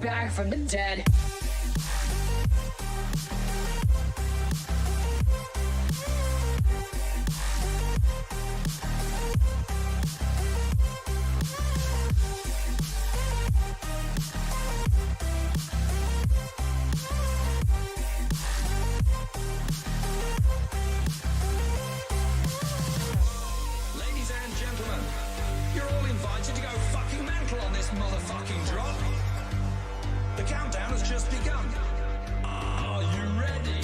back from the dead. Ladies and gentlemen, you're all invited to go fucking mental on this motherfucking drop. The countdown has just begun. Are you ready?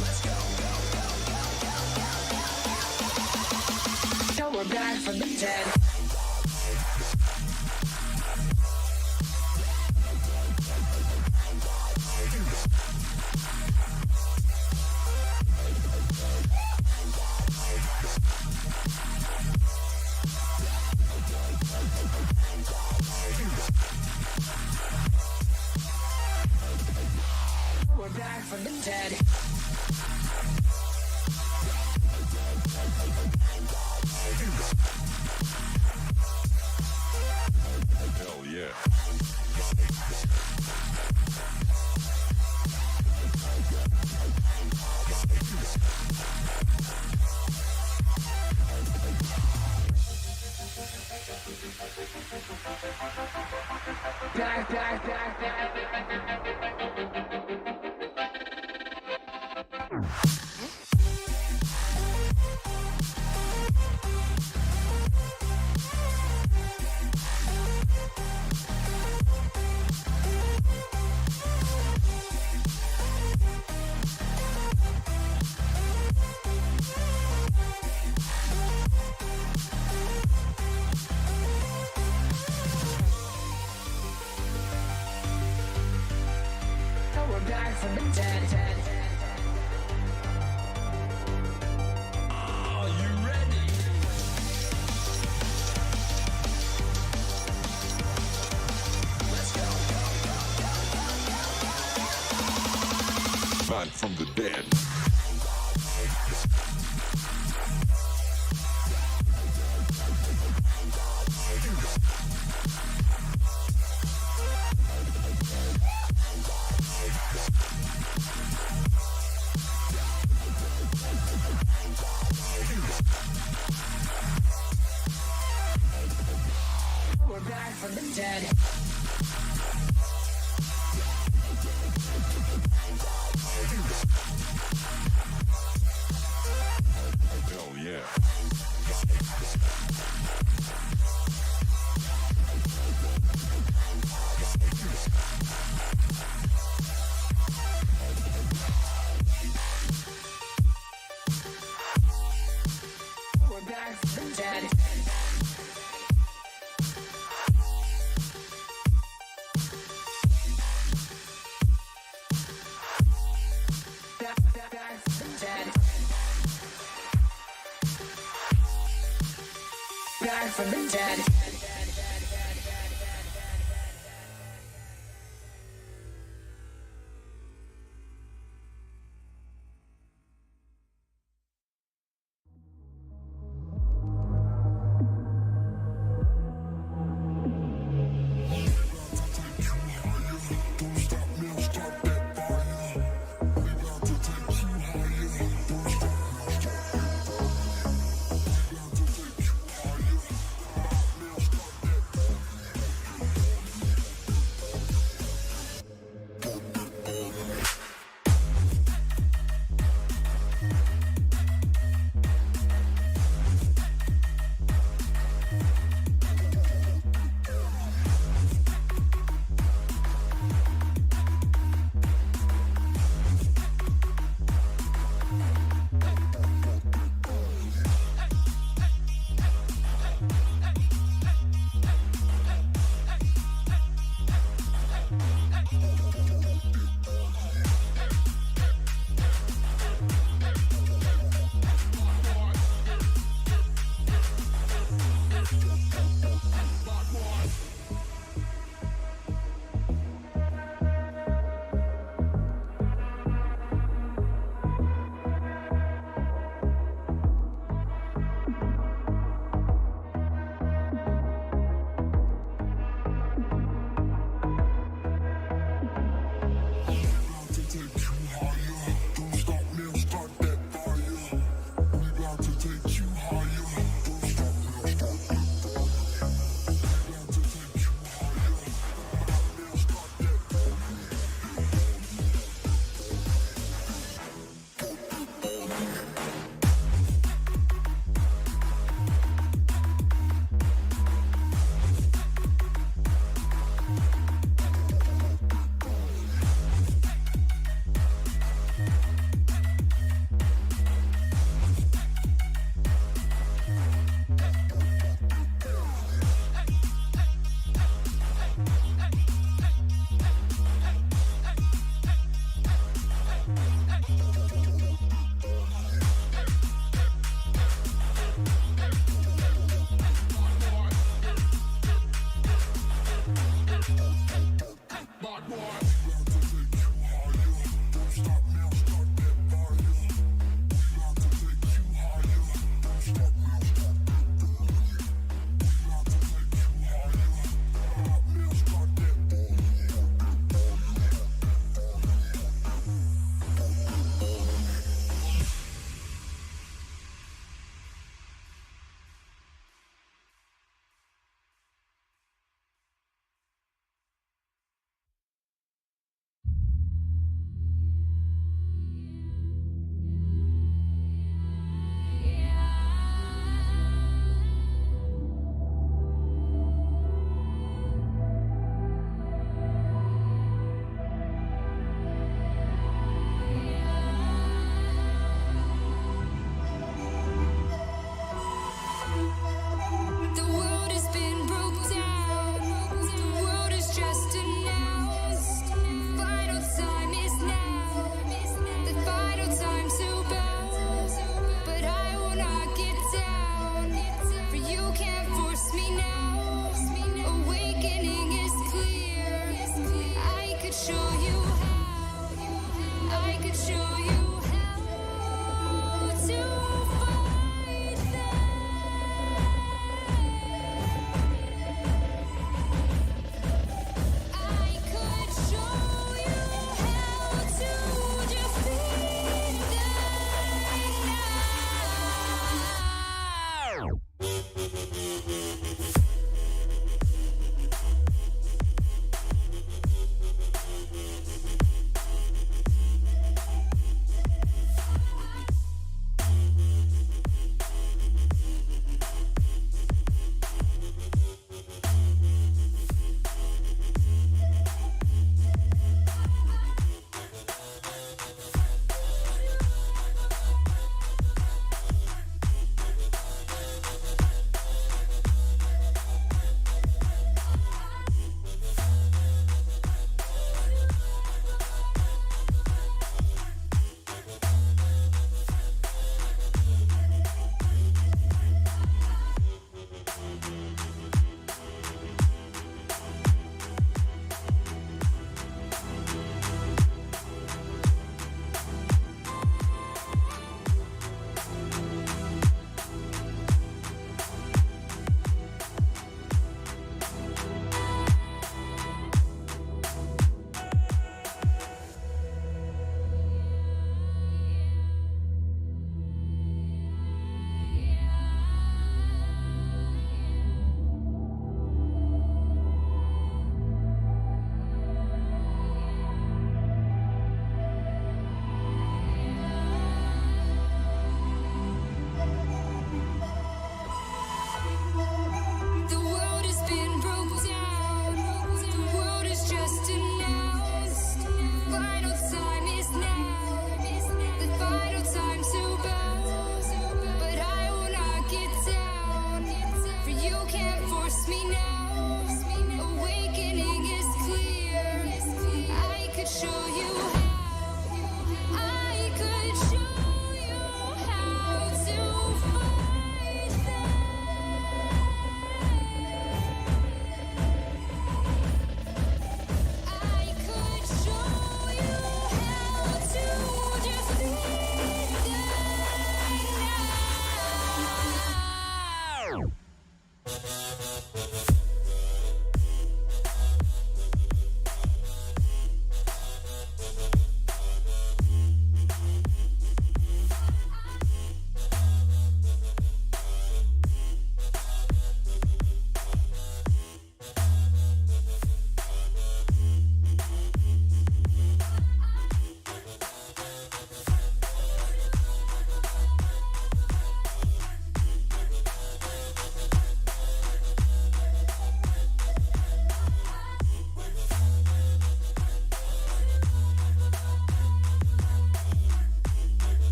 Let's go. So we're back from the dead. We're back from the dead. Hell yeah. So we're back from the dead. Are you ready? Let's go. Back from the dead. We're back from the dead. Hell yeah. We're back from the dead. Back from the dead. Back from the dead.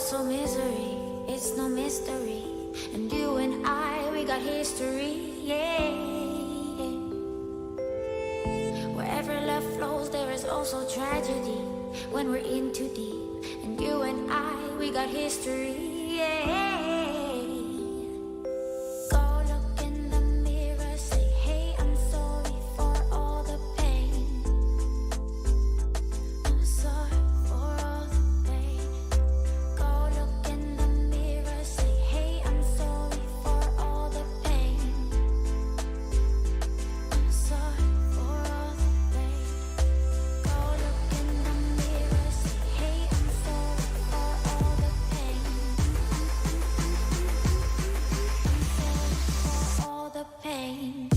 also misery, it's no mystery. And you and I, we got history, yeah. Wherever love flows, there is also tragedy when we're in too deep. And you and I, we got history, yeah. Go look in the mirror, say, hey, I'm sorry for all the pain. I'm sorry for all the pain. Go look in the mirror, say, hey, I'm sorry for all the pain. I'm sorry for all the pain. Go look in the mirror, say, hey, I'm sorry for all the pain. I'm sorry for all the pain.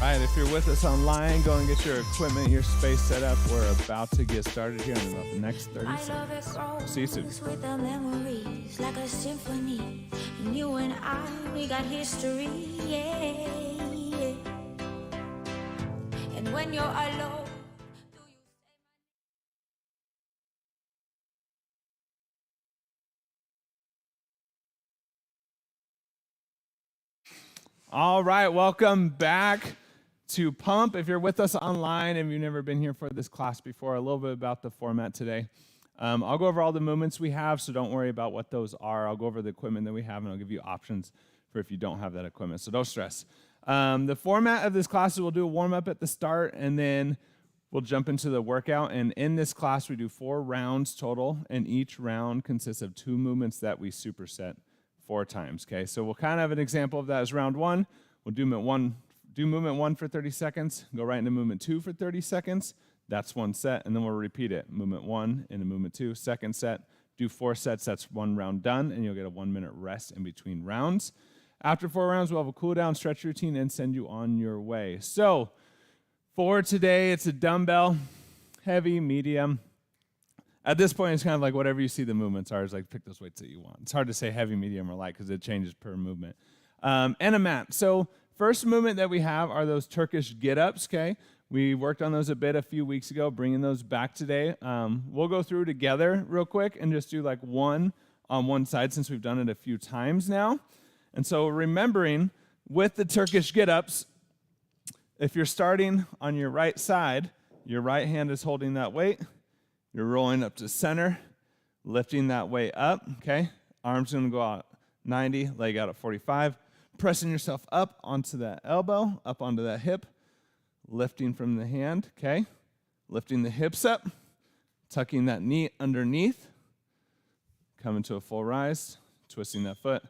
All right, if you're with us online, go and get your equipment, your space set up. We're about to get started here in about the next 30 I love it seconds. See you soon. grows with the memories like a symphony. And you and I, we got history, yeah. And when you're alone, do you All right, welcome back to Pump. If you're with us online and you've never been here for this class before, a little bit about the format today. I'll go over all the movements we have, so don't worry about what those are. I'll go over the equipment that we have, and I'll give you options for if you don't have that equipment, so don't stress. The format of this class is we'll do a warm-up at the start, and then we'll jump into the workout. And in this class, we do 4 rounds total, and each round consists of 2 movements that we superset 4 times, okay? So we'll kind of have an example of that as round 1. We'll do movement 1 for 30 seconds, go right into movement 2 for 30 seconds. That's 1 set, and then we'll repeat it. Movement 1 into movement 2, second set. Do 4 sets, that's 1 round done, and you'll get a 1-minute rest in between rounds. After 4 rounds, we'll have a cool down stretch routine and send you on your way. So for today, it's a dumbbell, heavy, medium. At this point, it's kind of like whatever you see the movements are. It's like pick those weights that you want. It's hard to say heavy, medium, or light because it changes per movement. And a mat. So first movement that we have are those Turkish Get-Ups, okay? We worked on those a bit a few weeks ago, bringing those back today. We'll go through together real quick and just do like one on one side since we've done it a few times now. And so remembering with the Turkish Get-Ups, if you're starting on your right side, your right hand is holding that weight. You're rolling up to center, lifting that weight up, okay? Arms going to go out 90, leg out at 45. Pressing yourself up onto that elbow, up onto that hip, lifting from the hand, okay? Lifting the hips up, tucking that knee underneath, coming to a full rise, twisting that foot,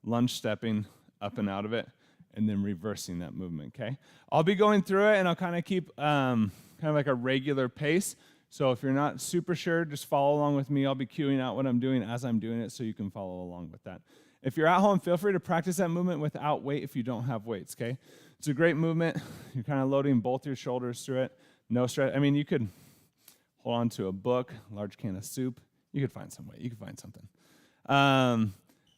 lunge stepping up and out of it, and then reversing that movement, okay? I'll be going through it, and I'll kind of keep kind of like a regular pace. So if you're not super sure, just follow along with me. I'll be cueing out what I'm doing as I'm doing it so you can follow along with that. If you're at home, feel free to practice that movement without weight if you don't have weights, okay? It's a great movement. You're kind of loading both your shoulders through it. No stress. I mean, you could hold on to a book, a large can of soup. You could find some weight. You could find something.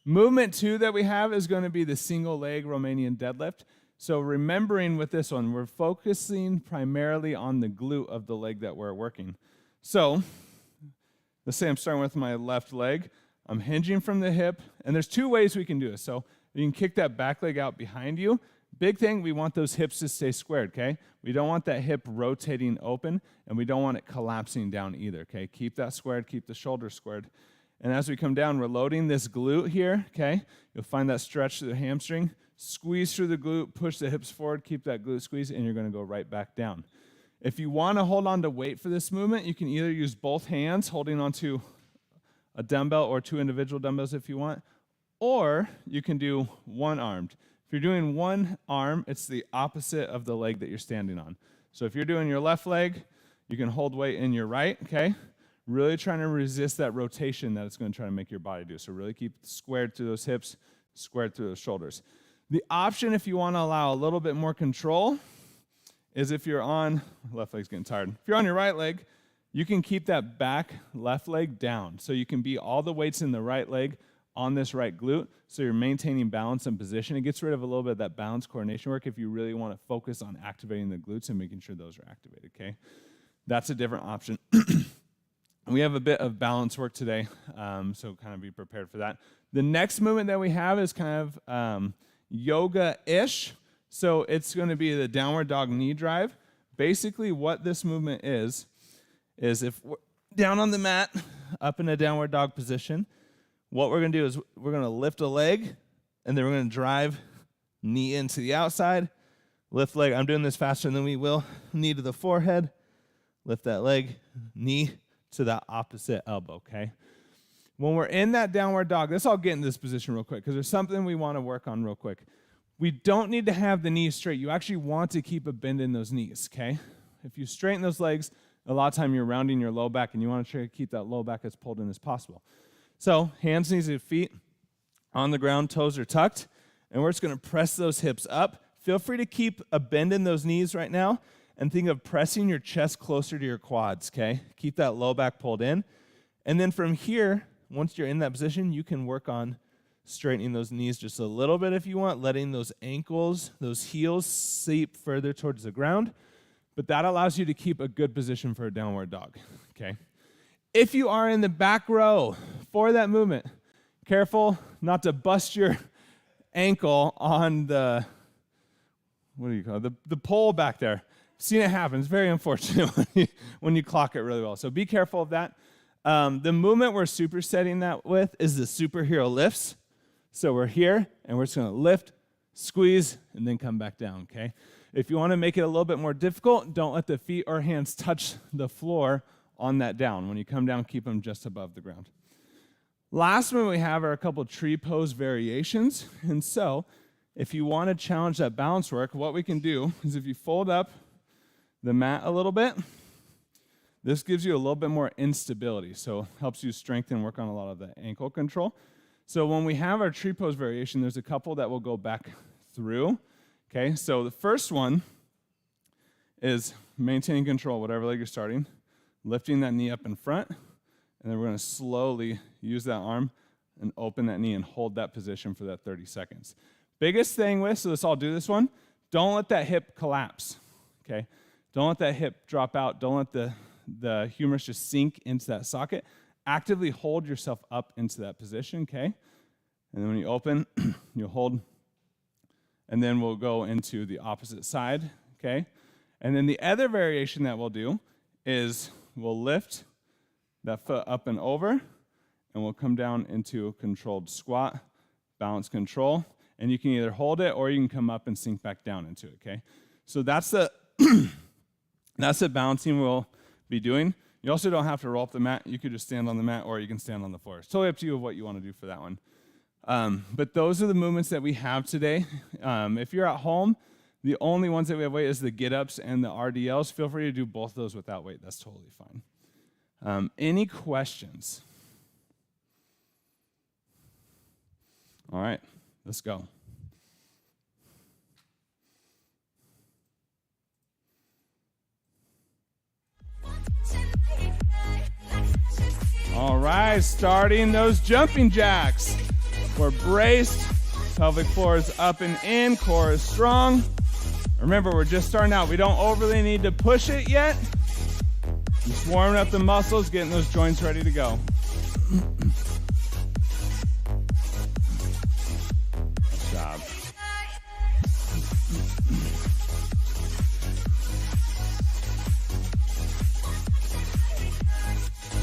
Movement 2 that we have is going to be the single leg Romanian deadlift. So remembering with this one, we're focusing primarily on the glute of the leg that we're working. So let's say I'm starting with my left leg. I'm hinging from the hip, and there's 2 ways we can do this. So you can kick that back leg out behind you. Big thing, we want those hips to stay squared, okay? We don't want that hip rotating open, and we don't want it collapsing down either, okay? Keep that squared, keep the shoulders squared. And as we come down, we're loading this glute here, okay? You'll find that stretch through the hamstring. Squeeze through the glute, push the hips forward, keep that glute squeeze, and you're going to go right back down. If you want to hold on to weight for this movement, you can either use both hands holding onto a dumbbell or 2 individual dumbbells if you want, or you can do one-armed. If you're doing one arm, it's the opposite of the leg that you're standing on. So if you're doing your left leg, you can hold weight in your right, okay? Really trying to resist that rotation that it's going to try to make your body do. So really keep squared through those hips, squared through those shoulders. The option, if you want to allow a little bit more control, is if you're on, left leg's getting tired. If you're on your right leg, you can keep that back left leg down. So you can be all the weights in the right leg on this right glute, so you're maintaining balance and position. It gets rid of a little bit of that balance coordination work if you really want to focus on activating the glutes and making sure those are activated, okay? That's a different option. We have a bit of balance work today, so kind of be prepared for that. The next movement that we have is kind of yoga-ish. So it's going to be the downward dog knee drive. Basically what this movement is if we're down on the mat, up in a downward dog position, what we're going to do is we're going to lift a leg, and then we're going to drive knee into the outside, lift leg. I'm doing this faster than we will. Knee to the forehead, lift that leg, knee to that opposite elbow, okay? When we're in that downward dog, let's all get in this position real quick because there's something we want to work on real quick. We don't need to have the knees straight. You actually want to keep a bend in those knees, okay? If you straighten those legs, a lot of time you're rounding your low back, and you want to try to keep that low back as pulled in as possible. So hands, knees, and feet on the ground, toes are tucked, and we're just going to press those hips up. Feel free to keep a bend in those knees right now, and think of pressing your chest closer to your quads, okay? Keep that low back pulled in. And then from here, once you're in that position, you can work on straightening those knees just a little bit if you want, letting those ankles, those heels seep further towards the ground. But that allows you to keep a good position for a downward dog, okay? If you are in the back row for that movement, careful not to bust your ankle on the, what do you call it, the pole back there. Seen it happen. It's very unfortunate when you clock it really well. So be careful of that. The movement we're supersetting that with is the superhero lifts. So we're here, and we're just going to lift, squeeze, and then come back down, okay? If you want to make it a little bit more difficult, don't let the feet or hands touch the floor on that down. When you come down, keep them just above the ground. Last one we have are a couple tree pose variations. And so if you want to challenge that balance work, what we can do is if you fold up the mat a little bit, this gives you a little bit more instability. So helps you strengthen, work on a lot of the ankle control. So when we have our tree pose variation, there's a couple that will go back through. Okay, so the first one is maintaining control, whatever leg you're starting, lifting that knee up in front, and then we're going to slowly use that arm and open that knee and hold that position for that 30 seconds. Biggest thing with, so let's all do this one, don't let that hip collapse, okay? Don't let that hip drop out. Don't let the humerus just sink into that socket. Actively hold yourself up into that position, okay? And then when you open, you'll hold, and then we'll go into the opposite side, okay? And then the other variation that we'll do is we'll lift that foot up and over, and we'll come down into a controlled squat, balance control, and you can either hold it or you can come up and sink back down into it, okay? So that's the that's the balancing we'll be doing. You also don't have to roll up the mat. You could just stand on the mat or you can stand on the floor. It's totally up to you of what you want to do for that one. But those are the movements that we have today. If you're at home, the only ones that we have weight is the get-ups and the RDLs. Feel free to do both of those without weight. That's totally fine. Any questions? All right, let's go. All right, starting those jumping jacks. We're braced, pelvic floor is up and in, core is strong. Remember, we're just starting out. We don't overly need to push it yet. Just warming up the muscles, getting those joints ready to go. Good job.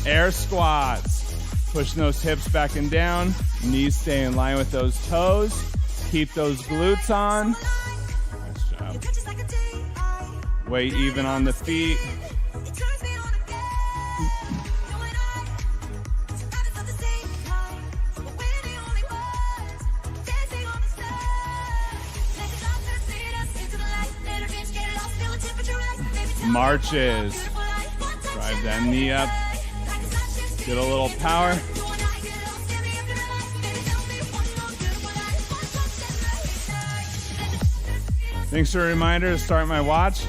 Air squats. Pushing those hips back and down. Knees stay in line with those toes. Keep those glutes on. Nice job. Weight even on the feet. Marches. Drive that knee up. Get a little power. Thanks for a reminder to start my watch.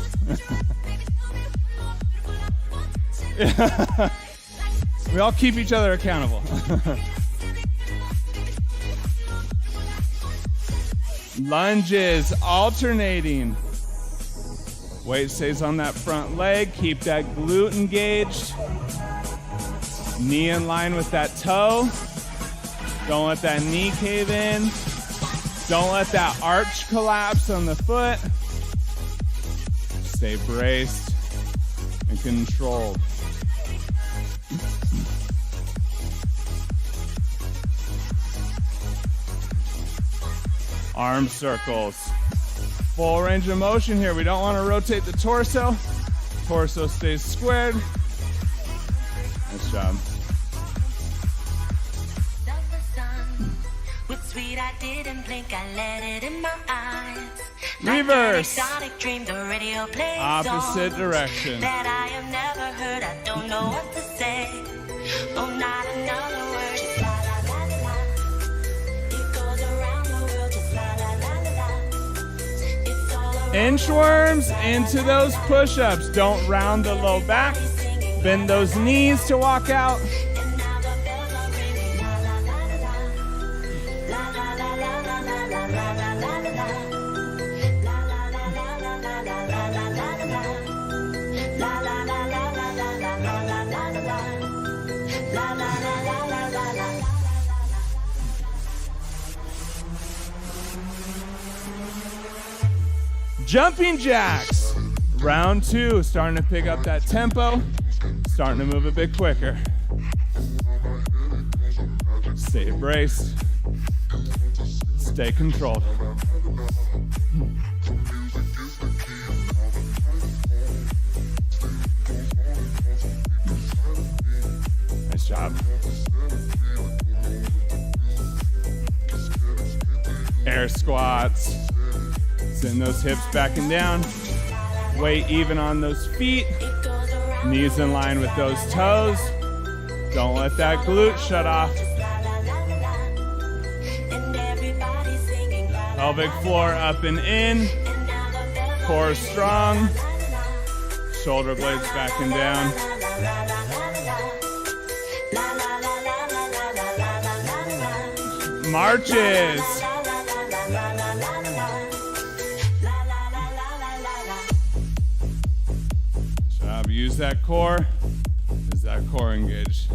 We all keep each other accountable. Lunges, alternating. Weight stays on that front leg. Keep that glute engaged. Knee in line with that toe. Don't let that knee cave in. Don't let that arch collapse on the foot. Stay braced and controlled. Arm circles. Full range of motion here. We don't want to rotate the torso. Torso stays squared. Nice job. Sweet, I didn't blink, I let it in my eyes. Reverse. Like dream, the radio plays Opposite direction. That I have never heard, I don't know what to say. Oh, not another word, just la la la la. It goes around the world, just la la la la. It's all around. Inchworms into those push-ups. Don't round the low back. Bend those knees to walk out. Jumping jacks. Round 2, starting to pick up that tempo, starting to move a bit quicker. Stay braced. Stay controlled. Nice job. Air squats. Send those hips back and down. Weight even on those feet. Knees in line with those toes. Don't let that glute shut off. Pelvic floor up and in. Core strong. Shoulder blades back and down. Marches. Use that core. Is that core engaged?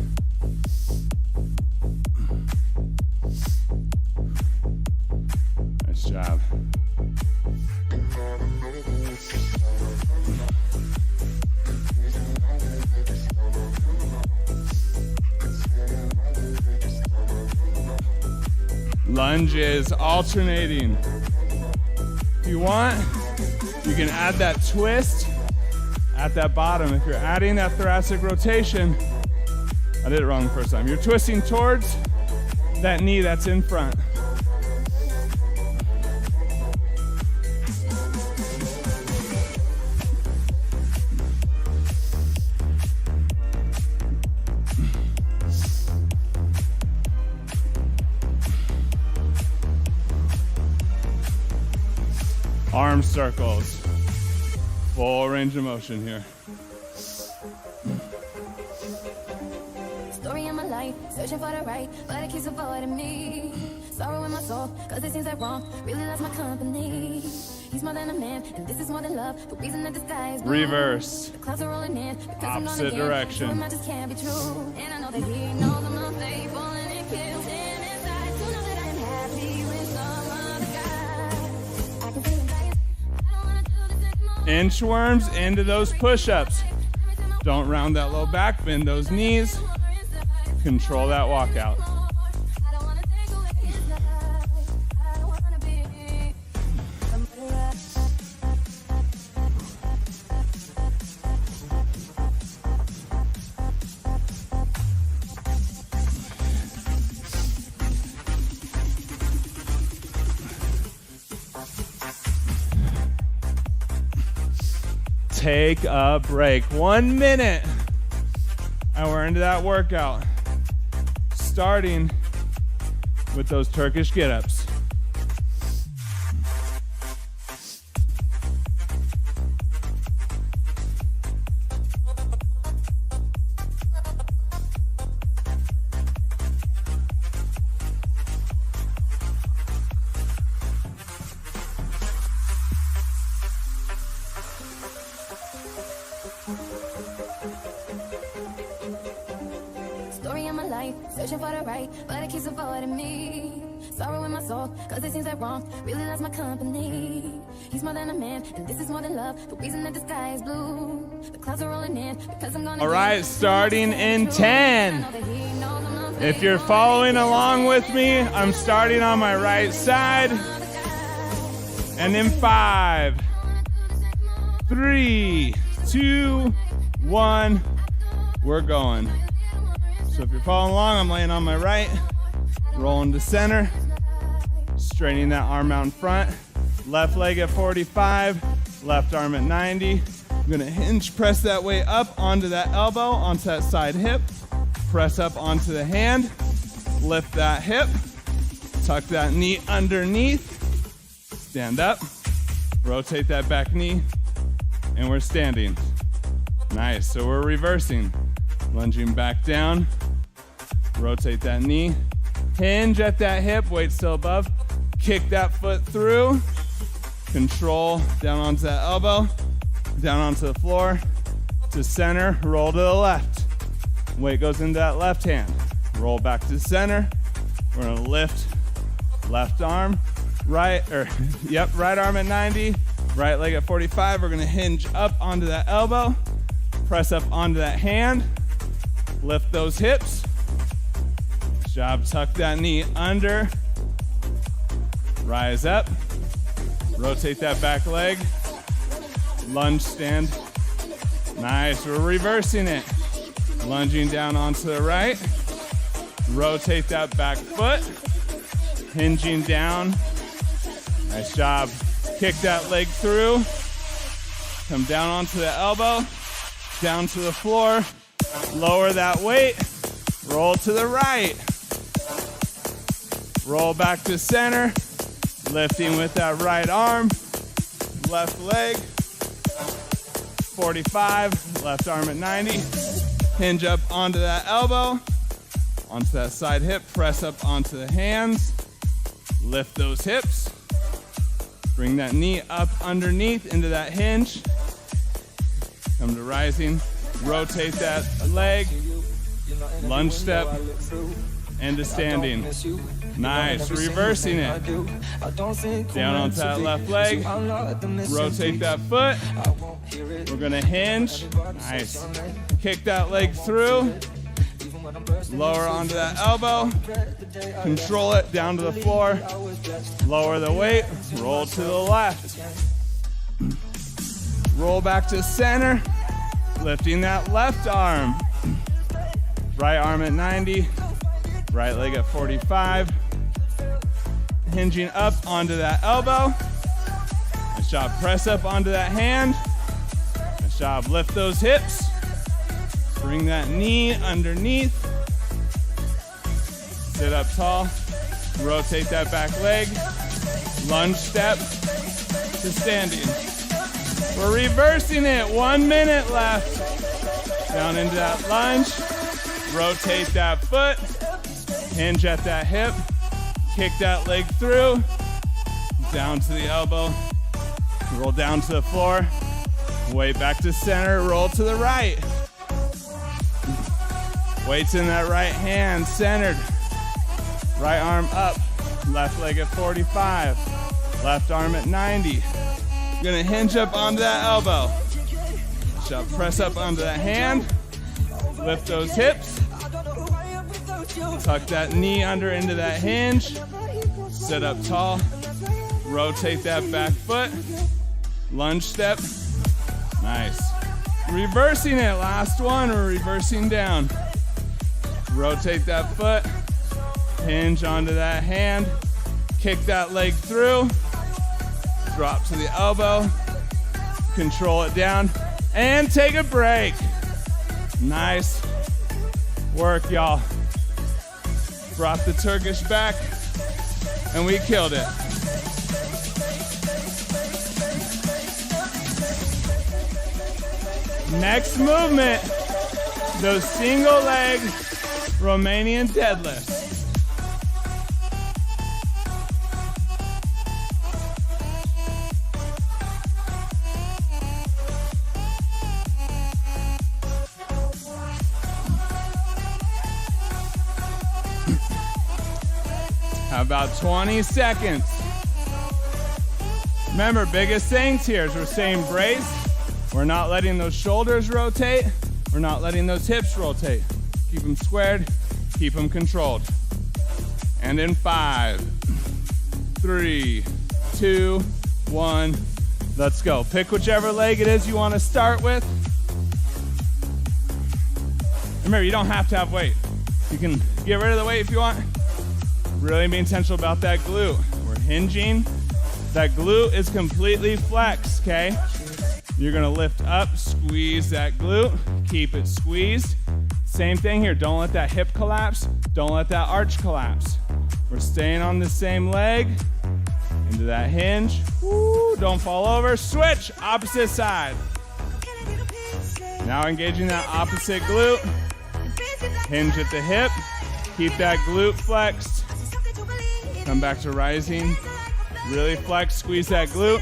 Nice job. Lunges, alternating. If you want, you can add that twist at that bottom. If you're adding that thoracic rotation, I did it wrong the first time. You're twisting towards that knee that's in front. Arm circles. Full range of motion here. Story of my life, searching for the right, but it keeps avoiding me. Sorrow in my soul, cause it seems like wrong, really loves my company. He's more than a man, and this is more than love. The reason that the sky is blue. Reverse. The clouds are rolling in, because Opposite direction. So it just can't be true. And I know that he knows I'm not faithful, and it kills him inside to know that I'm happy with some other guy. I can feel him dying. I don't wanna do this anymore. Inchworms into those push-ups. Don't round that low back, bend those knees. Control that walkout. take a break. 1 minute. And we're into that workout. Starting with those Turkish get-ups. Story of my life, searching for the right, but it keeps avoiding me. Sorrow in my soul, cause it seems that wrong really loves my company. He's more than a man, and this is more than love. The reason that the sky is blue, the clouds are rolling in, because I'm gonna. All right, starting in 10. If you're following along with me, I'm starting on my right side. And in 5, 3, 2, 1, we're going. So if you're following along, I'm laying on my right, rolling to center, straightening that arm out in front, left leg at 45, left arm at 90. I'm gonna hinge press that weight up onto that elbow, onto that side hip, press up onto the hand, lift that hip, tuck that knee underneath, stand up, rotate that back knee, and we're standing. Nice, so we're reversing. Lunging back down, rotate that knee, hinge at that hip, weight still above, kick that foot through, control down onto that elbow, down onto the floor, to center, roll to the left. Weight goes into that left hand, roll back to center. We're gonna lift left arm, right arm at 90, right leg at 45. We're gonna hinge up onto that elbow, press up onto that hand, lift those hips. Job, tuck that knee under. Rise up. Rotate that back leg. Lunge stand. Nice, we're reversing it. Lunging down onto the right. Rotate that back foot. Hinging down. Nice job. Kick that leg through. Come down onto the elbow. Down to the floor. Lower that weight, roll to the right, roll back to center, lifting with that right arm, left leg, 45, left arm at 90, hinge up onto that elbow, onto that side hip, press up onto the hands, lift those hips, bring that knee up underneath into that hinge, come to rising. Rotate that leg, lunge step, into standing. Nice, reversing it. Down onto that left leg, rotate that foot. We're gonna hinge. Nice. Kick that leg through. Lower onto that elbow. Control it down to the floor. Lower the weight, roll to the left. Roll back to center. Lifting that left arm. Right arm at 90. Right leg at 45. Hinging up onto that elbow. Nice job. Press up onto that hand. Nice job. Lift those hips. Bring that knee underneath. Sit up tall. Rotate that back leg. Lunge step to standing. We're reversing it. 1 minute left. Down into that lunge. Rotate that foot. Hinge at that hip. Kick that leg through. Down to the elbow. Roll down to the floor. Weight back to center. Roll to the right. Weight's in that right hand. Centered. Right arm up. Left leg at 45. Left arm at 90. Gonna hinge up onto that elbow. So press up onto that hand. Lift those hips. Tuck that knee under into that hinge. Sit up tall. Rotate that back foot. Lunge step. Nice. Reversing it. Last one. We're reversing down. Rotate that foot. Hinge onto that hand. Kick that leg through. Drop to the elbow. Control it down. And take a break. Nice work, y'all. Brought the Turkish back, and we killed it. Next movement, those single leg Romanian deadlifts. How about 20 seconds? Remember, biggest things here is we're saying brace. We're not letting those shoulders rotate. We're not letting those hips rotate. Keep them squared, keep them controlled. And in 5, 3, 2, 1, let's go. Pick whichever leg it is you want to start with. Remember, you don't have to have weight. You can get rid of the weight if you want. Really be intentional about that glute. We're hinging. That glute is completely flexed, okay? You're gonna lift up, squeeze that glute, keep it squeezed. Same thing here, don't let that hip collapse, don't let that arch collapse. We're staying on the same leg, into that hinge. Woo, don't fall over, switch, opposite side. Now engaging that opposite glute, hinge at the hip, keep that glute flexed. Come back to rising, really flex, squeeze that glute,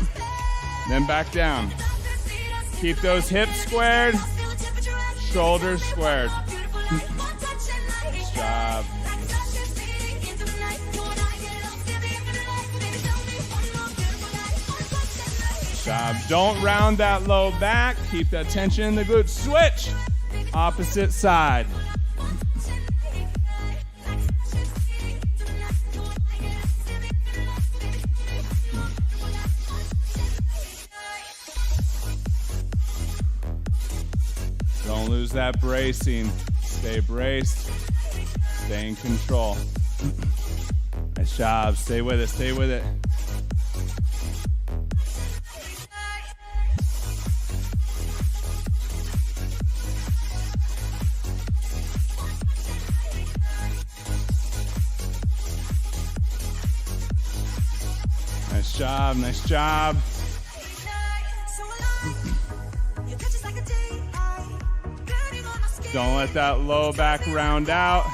then back down. Keep those hips squared, shoulders squared. Nice job. Nice job. Don't round that low back, keep that tension in the glutes. Switch, opposite side. Don't lose that bracing. Stay braced. Stay in control. Nice job. Stay with it. Stay with it. Nice job. Nice job. Don't let that low back round out.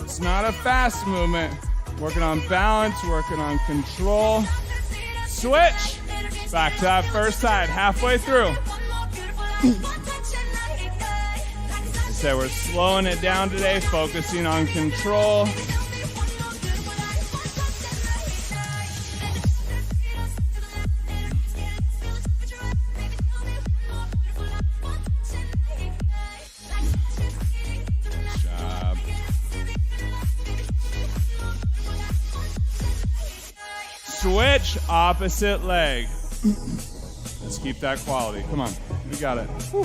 It's not a fast movement. Working on balance, working on control. Switch. Back to that first side, halfway through. I said we're slowing it down today, focusing on control. Switch, opposite leg. Let's keep that quality. Come on, we got it. Woo.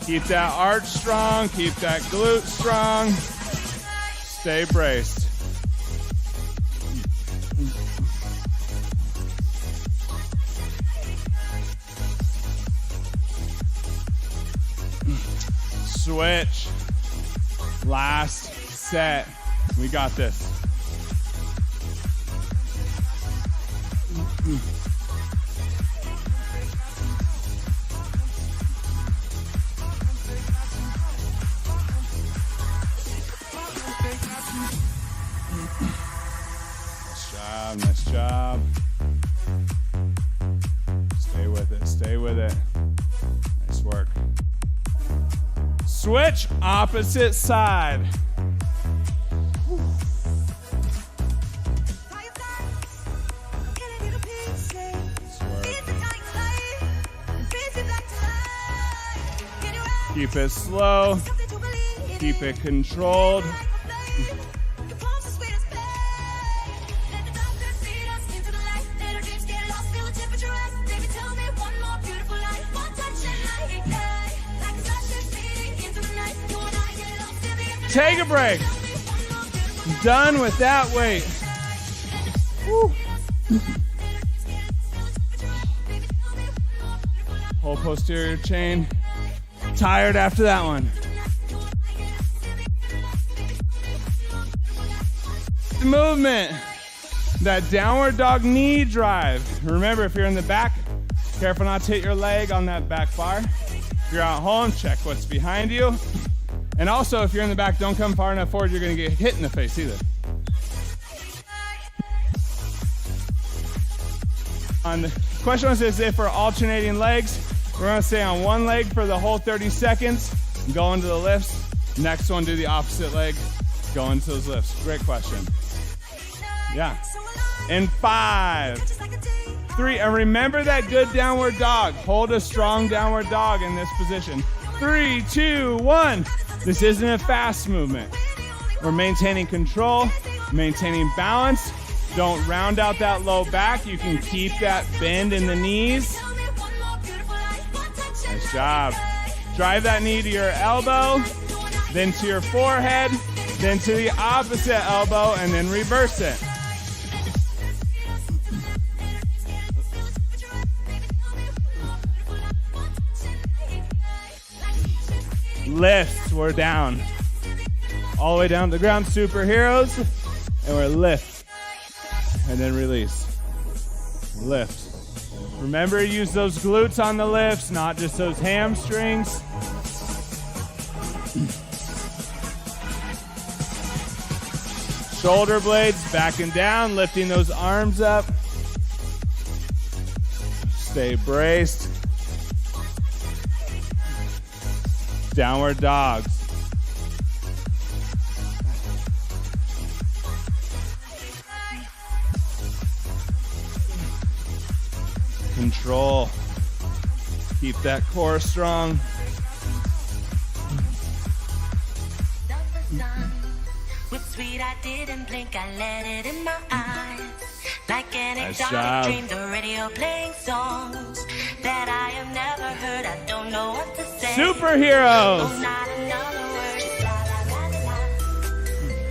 Keep that arch strong, keep that glute strong. Stay braced. Switch. Last set. We got this. Nice job. Stay with it, stay with it. Nice work. Switch, opposite side. Keep it slow, keep it controlled. Take a break. Done with that weight. Whole posterior chain. Tired after that one. Movement. That downward dog knee drive. Remember, if you're in the back, careful not to hit your leg on that back bar. If you're at home, check what's behind you. And also, if you're in the back, don't come far enough forward, you're gonna get hit in the face either. On the question was, is if we're alternating legs, we're gonna stay on one leg for the whole 30 seconds, go into the lifts. Next one, do the opposite leg, go into those lifts. Great question. Yeah. In 5, 3, and remember that good downward dog. Hold a strong downward dog in this position. 3, 2, 1. This isn't a fast movement. We're maintaining control, maintaining balance. Don't round out that low back. You can keep that bend in the knees. Nice job. Drive that knee to your elbow, then to your forehead, then to the opposite elbow, and then reverse it. Lifts, we're down. All the way down to the ground, superheroes, and we're lift. And then release. Lift. Remember to use those glutes on the lifts, not just those hamstrings. Shoulder blades back and down, lifting those arms up. Stay braced. Downward dogs. Control. Keep that core strong. With sweet, I didn't blink, I let it in my eyes. Like an Nice exotic job. dream, the radio playing songs that I have never heard. I don't know what to say. Superheroes. Oh, not another word, just la la la la la.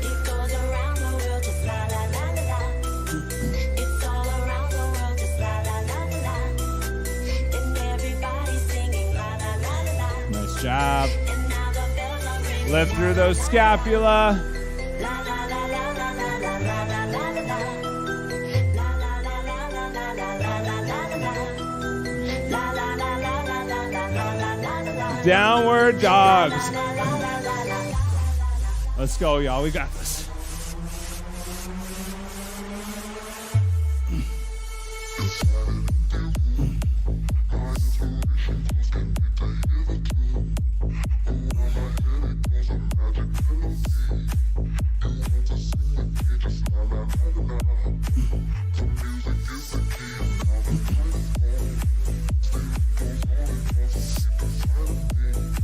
It goes around the world, just la la la la la. It's all around the world, just la la la la la. And everybody's singing la la la la la. Nice job. And now the bells are ringing. Lift through those scapula. La la la la la la la la la la la la. La la la la la la la la la la la. La la la la la la la la la la. Downward dogs. La la la la la la. Let's go, y'all. We got this.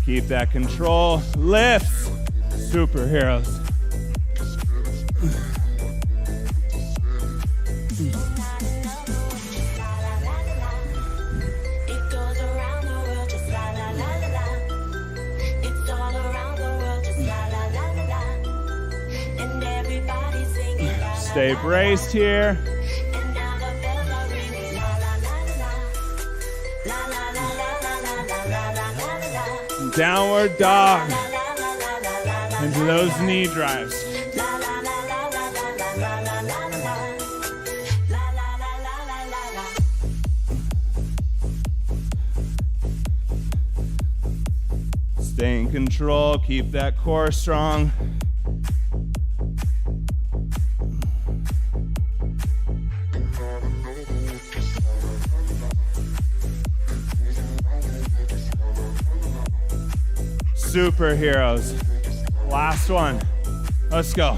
Keep that control. Lifts. Superheroes. It goes around the world, just la la la la la. It's all around the world, just la la la la la. And everybody's singing la la. Stay braced here. And now the bells are ringing la la la la la. La la la la la la la la la la. Downward dog. La la la la la la la. Into those knee drives. La la la la la la la la la la la. La la la la la la la. Stay in control. Keep that core strong. Superheroes. Last one. Let's go.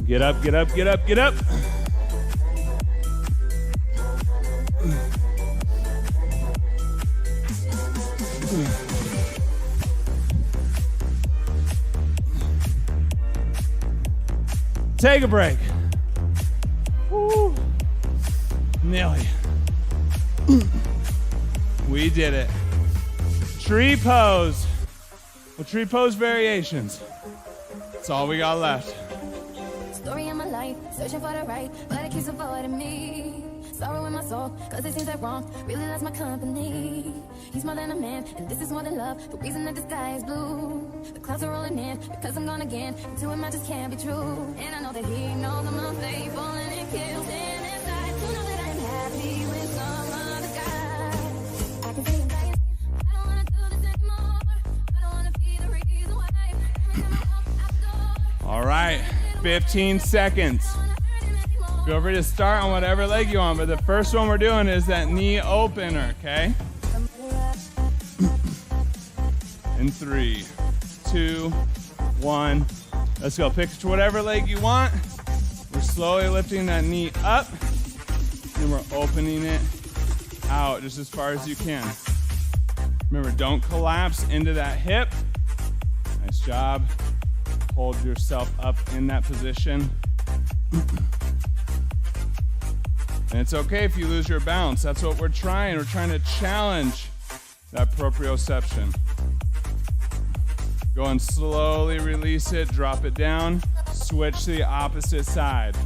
Get up, get up, get up, get up. Take a break. Woo. Nearly. We did it. Tree pose. Well, tree pose variations. That's all we got left. Story of my life, searching for the right, but it keeps avoiding me. Sorrow in my soul, cause it seems that wrong really loves my company. He's more than a man, and this is more than love. The reason that the sky is blue, the clouds are rolling in, because I'm gone again. And to him I just can't be true. And I know that he knows I'm unfaithful, and it kills him inside to know that I'm happy with some other guy. I can see him dying. I don't wanna do this anymore. I don't wanna be the reason why. Every time I walk out the door, All right, 15 seconds. Feel free to start on whatever leg you want, but the first one we're doing is that knee opener, okay? In 3, 2, 1. Let's go. Pick whatever leg you want. We're slowly lifting that knee up, and we're opening it out just as far as you can. Remember, don't collapse into that hip. Nice job. Hold yourself up in that position. And it's okay if you lose your balance. That's what we're trying. We're trying to challenge that proprioception. Go and slowly release it, drop it down, switch to the opposite side.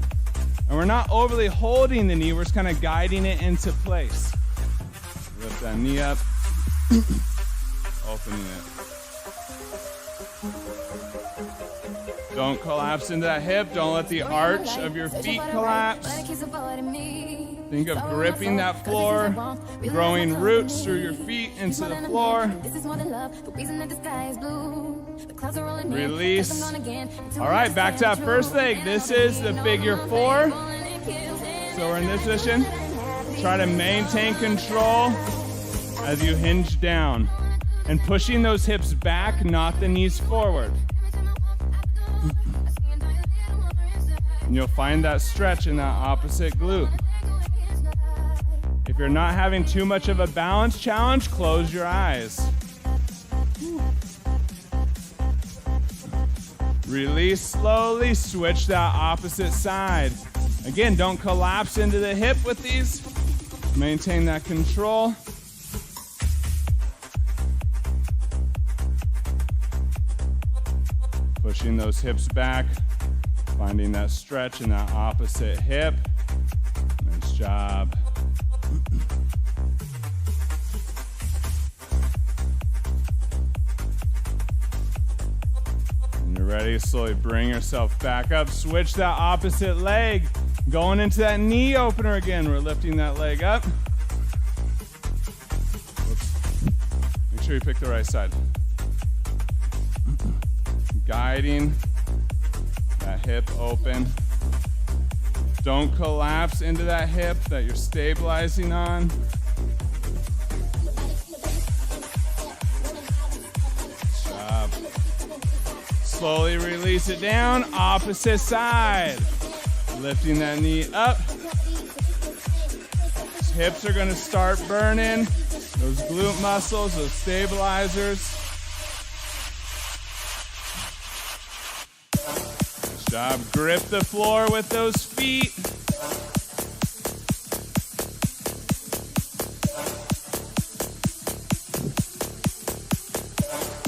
And we're not overly holding the knee, we're just kind of guiding it into place. Lift that knee up, opening it. Don't collapse into that hip. Don't let the arch of your feet collapse. Think of gripping that floor, growing roots through your feet into the floor. Release. All right, back to that first leg. This is the figure 4. So we're in this position. Try to maintain control as you hinge down. And pushing those hips back, not the knees forward. And you'll find that stretch in that opposite glute. If you're not having too much of a balance challenge, close your eyes. Release slowly, switch that opposite side. Again, don't collapse into the hip with these. Maintain that control. Pushing those hips back, finding that stretch in that opposite hip. Nice job. When you're ready, slowly bring yourself back up. Switch that opposite leg. Going into that knee opener again. We're lifting that leg up. Whoops. Make sure you pick the right side. Guiding that hip open. Don't collapse into that hip that you're stabilizing on. Good job. Slowly release it down. Opposite side. Lifting that knee up. Those hips are going to start burning. Those glute muscles, those stabilizers. Job. Grip the floor with those feet.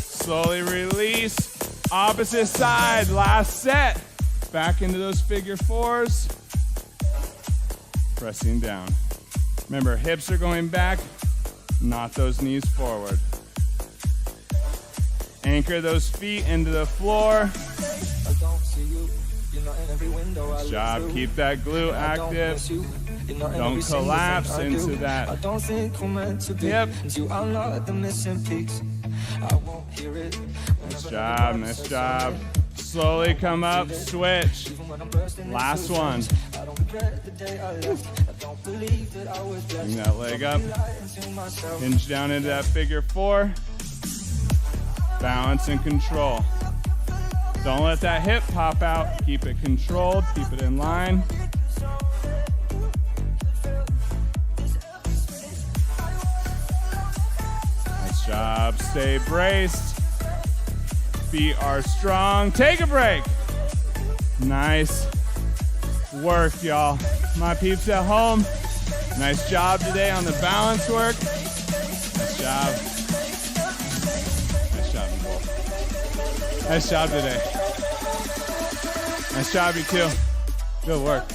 Slowly release. Opposite side. Last set. Back into those figure 4s. Pressing down. Remember, hips are going back, not those knees forward. Anchor those feet into the floor. Good job. Keep that glute active. Don't collapse into that hip. Nice job. Nice job. Slowly come up. Switch. Last one. Bring that leg up. Hinge down into that figure 4. Balance and control. Don't let that hip pop out. Keep it controlled. Keep it in line. Nice job. Stay braced. Feet are strong. Take a break. Nice work, y'all. My peeps at home, nice job today on the balance work. Nice job today. Nice job, you two. Good work.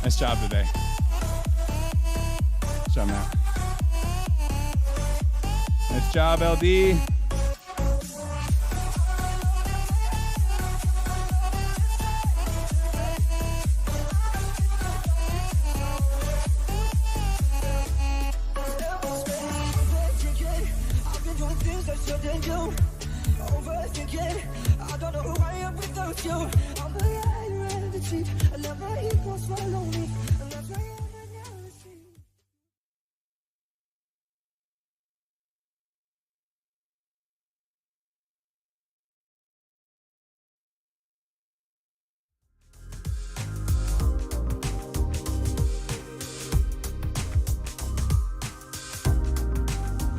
Nice job today. Nice job, Matt. Nice job, LD.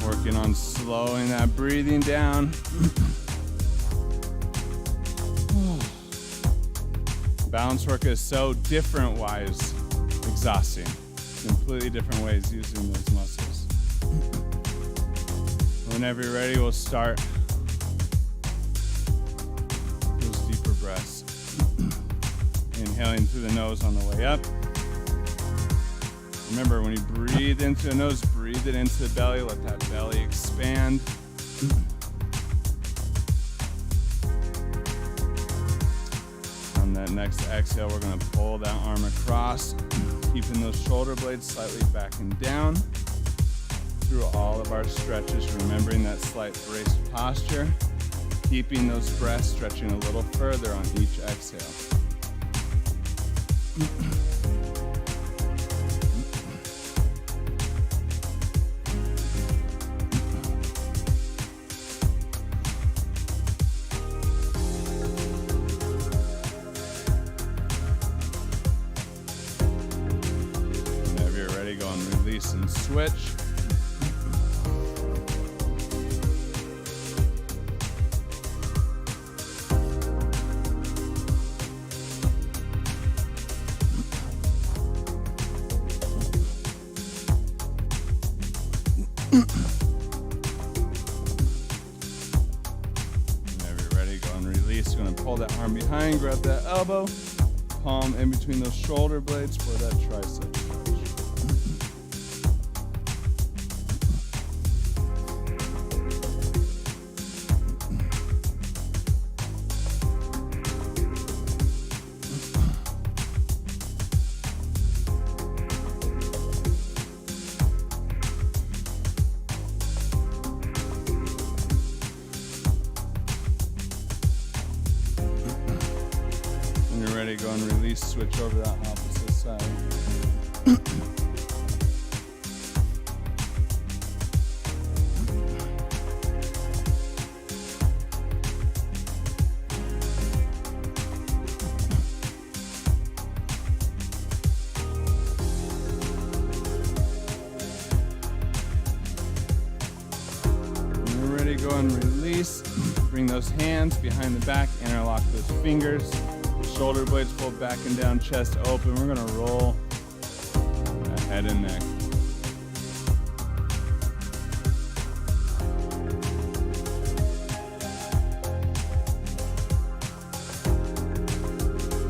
Working on slowing that breathing down. Balance work is so different-wise exhausting. Completely different ways using those muscles. Whenever you're ready, we'll start those deeper breaths. Inhaling through the nose on the way up. Remember, when you breathe into the nose, breathe it into the belly. Let that belly expand. On that next exhale, we're going to pull that arm across, keeping those shoulder blades slightly back and down through all of our stretches, remembering that slight braced posture, keeping those breaths stretching a little further on each exhale. And switch. Whenever you're ready, go and release. You're going to pull that arm behind, grab that elbow, palm in between those shoulder blades for that tricep. Go and release, switch over that opposite side. When you're ready, go and release. Bring those hands behind the back, interlock those fingers. Shoulder blades pulled back and down, chest open. We're going to roll that head and neck.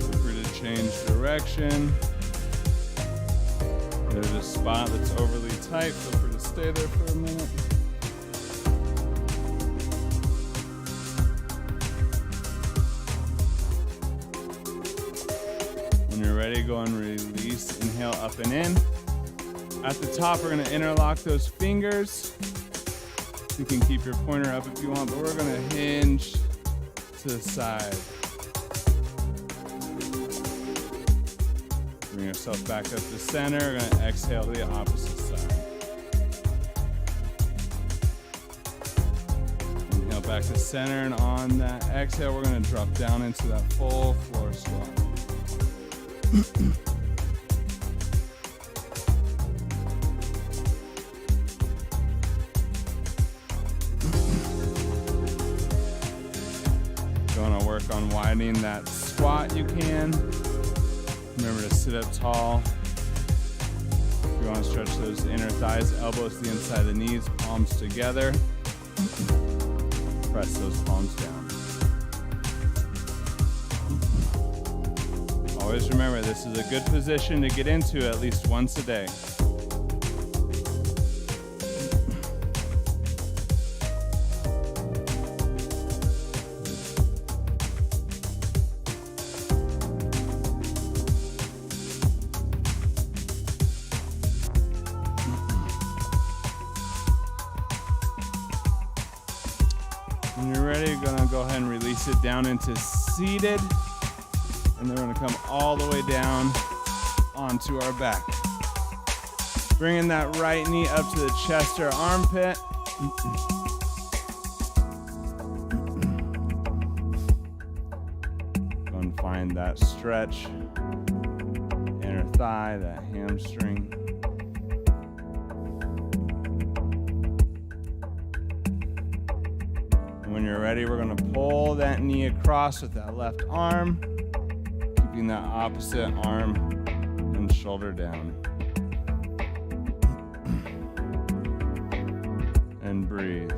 Feel free to change direction. There's a spot that's overly tight. Feel free to stay there for a minute. When you're ready, go and release. Inhale up and in. At the top, we're going to interlock those fingers. You can keep your pointer up if you want, but we're going to hinge to the side. Bring yourself back up to center. We're going to exhale to the opposite side. Inhale back to center, and on that exhale, we're going to drop down into that full floor squat. Going to work on widening that squat you can. Remember to sit up tall. If you want to stretch those inner thighs, elbows to the inside of the knees, palms together. Press those palms down. Always remember, this is a good position to get into at least once a day. When you're ready, you're gonna go ahead and release it down into seated. And then we're gonna come all the way down onto our back. Bringing that right knee up to the chest or armpit. Go and find that stretch. Inner thigh, that hamstring. When you're ready, we're gonna pull that knee across with that left arm, keeping that opposite arm and shoulder down. And breathe.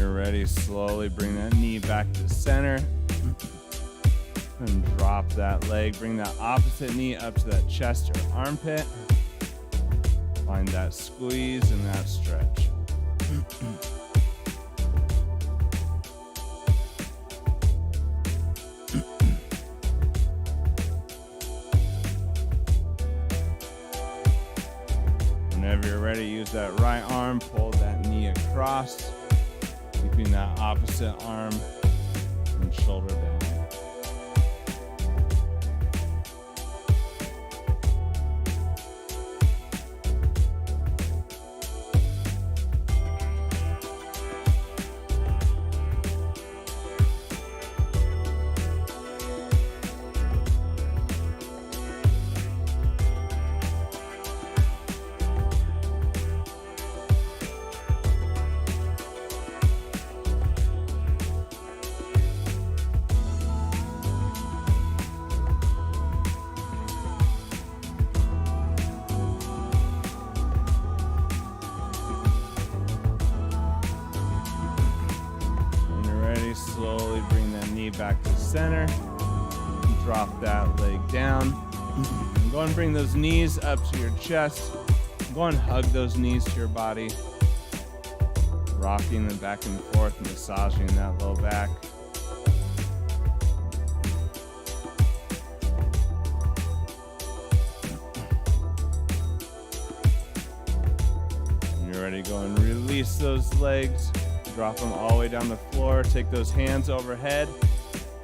Ready, slowly bring that knee back to center and drop that leg. Bring that opposite knee up to that chest or armpit. Find that squeeze and that stretch. Whenever you're ready, use that right arm, pull that knee across. Keeping that opposite arm and shoulder down. Slowly bring that knee back to center. Drop that leg down. And go and bring those knees up to your chest. Go and hug those knees to your body. Rocking them back and forth, massaging that low back. When you're ready, go and release those legs. Drop them all the way down the floor. Take those hands overhead.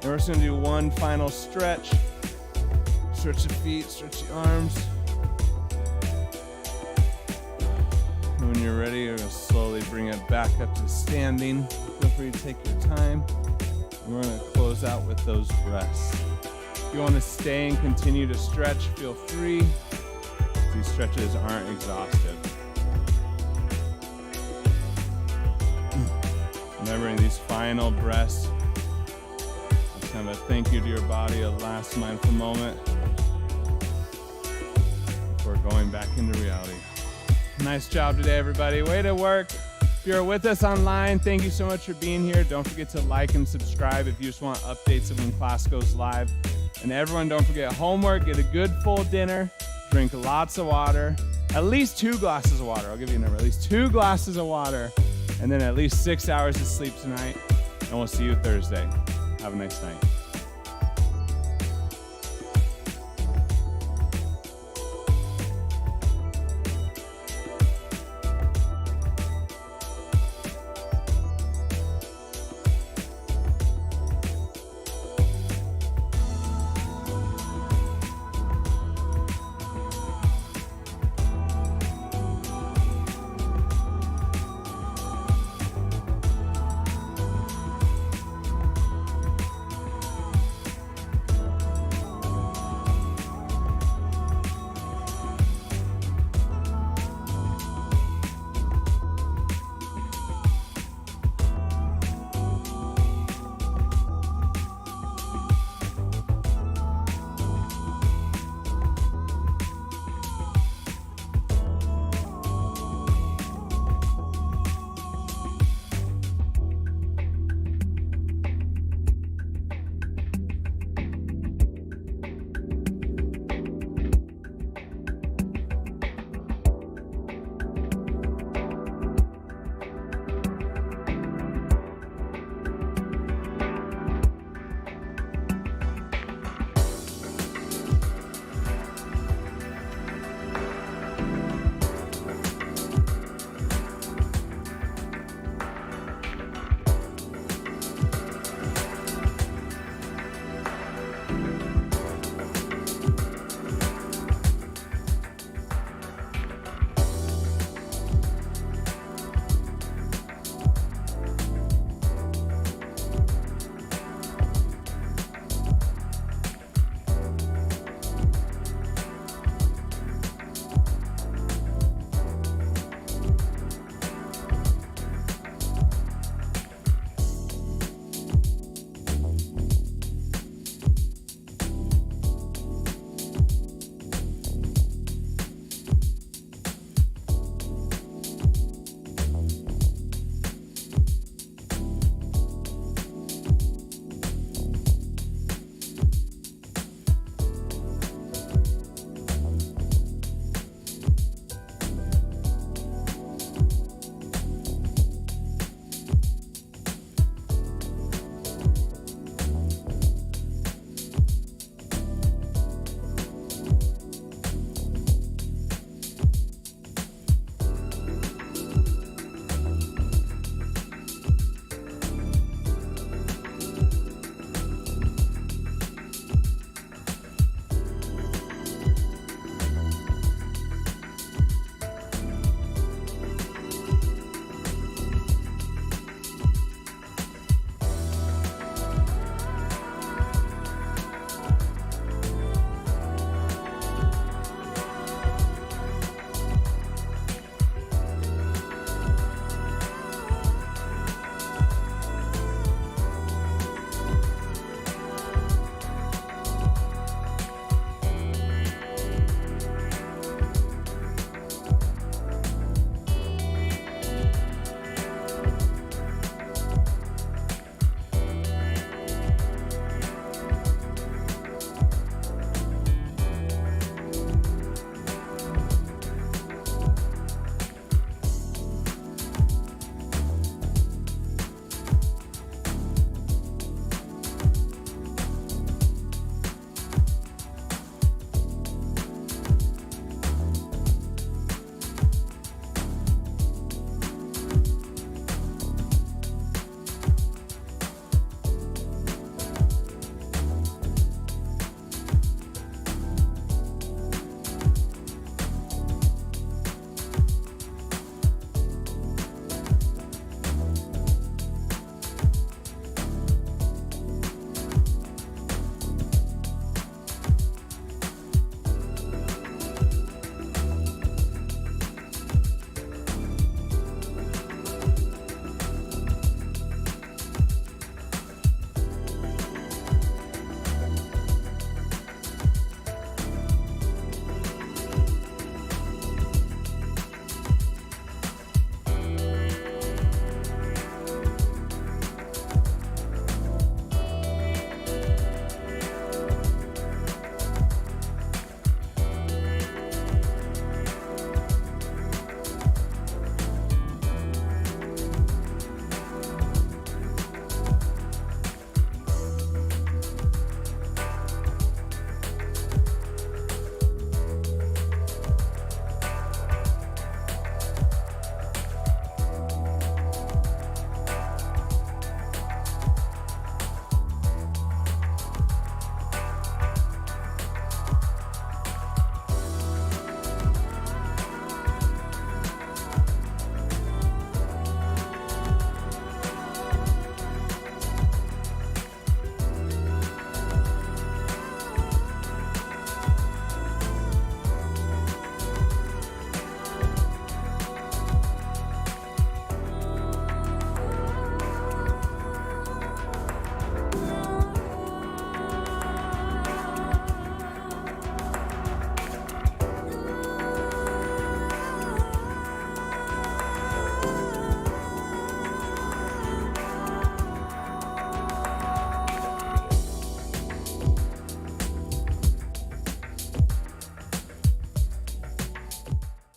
And we're just gonna do one final stretch. Stretch the feet, stretch the arms. And when you're ready, you're gonna slowly bring it back up to standing. Feel free to take your time. And we're gonna close out with those breaths. If you wanna stay and continue to stretch, feel free. These stretches aren't exhaustive. Remembering these final breaths. Just kind of a thank you to your body, a last mindful moment before going back into reality. Nice job today, everybody. Way to work. If you're with us online, thank you so much for being here. Don't forget to like and subscribe if you just want updates of when class goes live. And everyone, don't forget homework, get a good full dinner, drink lots of water, at least 2 glasses of water. I'll give you a number, at least 2 glasses of water. And then at least 6 hours of sleep tonight. And we'll see you Thursday. Have a nice night.